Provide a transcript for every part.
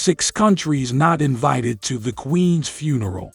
6 countries not invited to the Queen's funeral.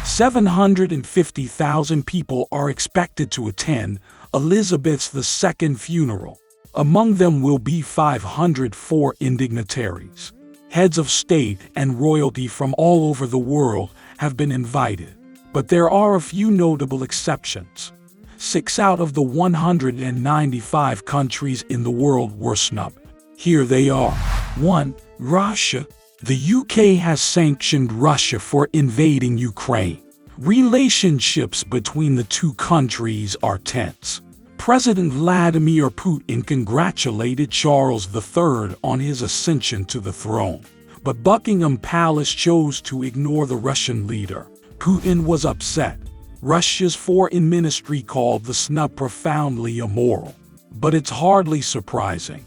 750,000 people are expected to attend Elizabeth II's funeral. Among them will be 504 dignitaries. Heads of state and royalty from all over the world have been invited, but there are a few notable exceptions. 6 out of the 195 countries in the world were snubbed. Here they are. 1. Russia. The UK has sanctioned Russia for invading Ukraine. Relationships between the two countries are tense. President Vladimir Putin congratulated Charles III on his ascension to the throne, but Buckingham Palace chose to ignore the Russian leader. Putin was upset. Russia's foreign ministry called the snub profoundly immoral, but it's hardly surprising.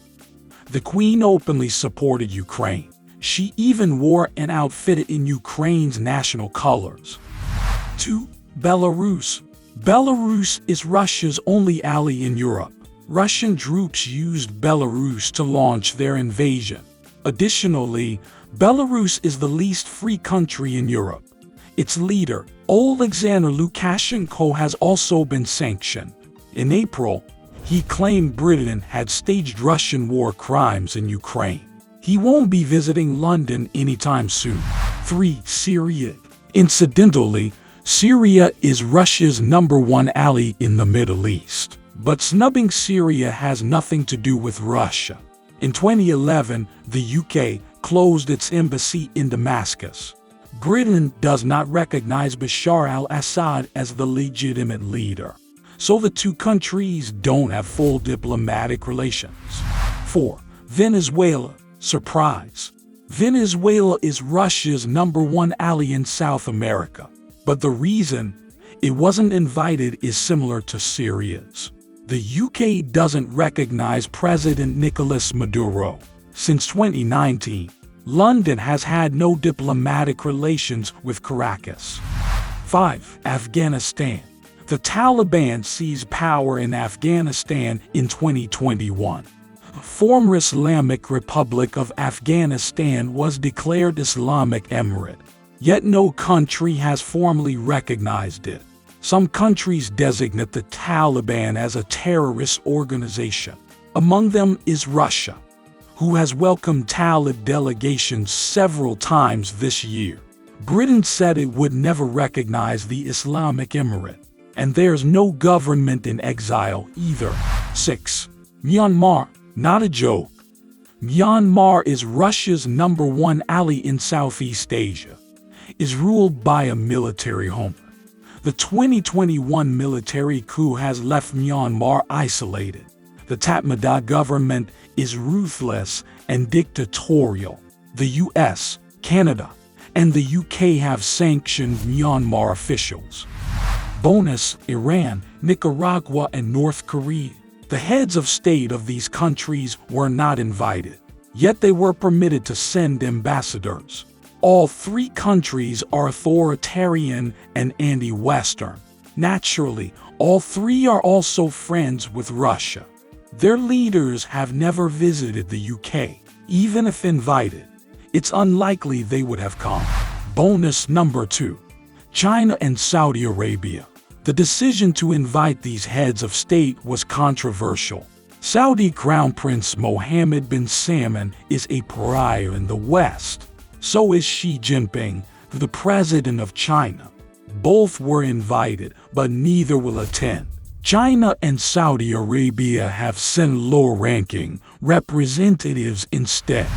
The Queen openly supported Ukraine. She even wore an outfit in Ukraine's national colors. 2. Belarus. Belarus is Russia's only ally in Europe. Russian troops used Belarus to launch their invasion. Additionally, Belarus is the least free country in Europe. Its leader, Alexander Lukashenko, has also been sanctioned. In April, he claimed Britain had staged Russian war crimes in Ukraine. He won't be visiting London anytime soon. 3. Syria. Incidentally, Syria is Russia's #1 ally in the Middle East. But snubbing Syria has nothing to do with Russia. In 2011, the UK closed its embassy in Damascus. Britain does not recognize Bashar al-Assad as the legitimate leader, so the two countries don't have full diplomatic relations. 4. Venezuela. Surprise. Venezuela is Russia's #1 ally in South America. But the reason it wasn't invited is similar to Syria's. The UK doesn't recognize President Nicolas Maduro. Since 2019, London has had no diplomatic relations with Caracas. 5. Afghanistan. The Taliban seized power in Afghanistan in 2021. The former Islamic Republic of Afghanistan was declared Islamic Emirate, yet no country has formally recognized it. Some countries designate the Taliban as a terrorist organization. Among them is Russia, who has welcomed Talib delegations several times this year. Britain said it would never recognize the Islamic Emirate, and there's no government in exile either. 6. Myanmar. Not a joke. Myanmar is Russia's #1 ally in Southeast Asia. Is ruled by a military junta. The 2021 military coup has left Myanmar isolated. The Tatmadaw government is ruthless and dictatorial. The US, Canada, and the UK have sanctioned Myanmar officials. Bonus: Iran, Nicaragua, and North Korea. The heads of state of these countries were not invited, yet they were permitted to send ambassadors. All 3 countries are authoritarian and anti-Western. Naturally, all 3 are also friends with Russia. Their leaders have never visited the UK. Even if invited, it's unlikely they would have come. Bonus number 2. China and Saudi Arabia. The decision to invite these heads of state was controversial. Saudi Crown Prince Mohammed bin Salman is a pariah in the West. So is Xi Jinping, the president of China. Both were invited, but neither will attend. China and Saudi Arabia have sent low-ranking representatives instead.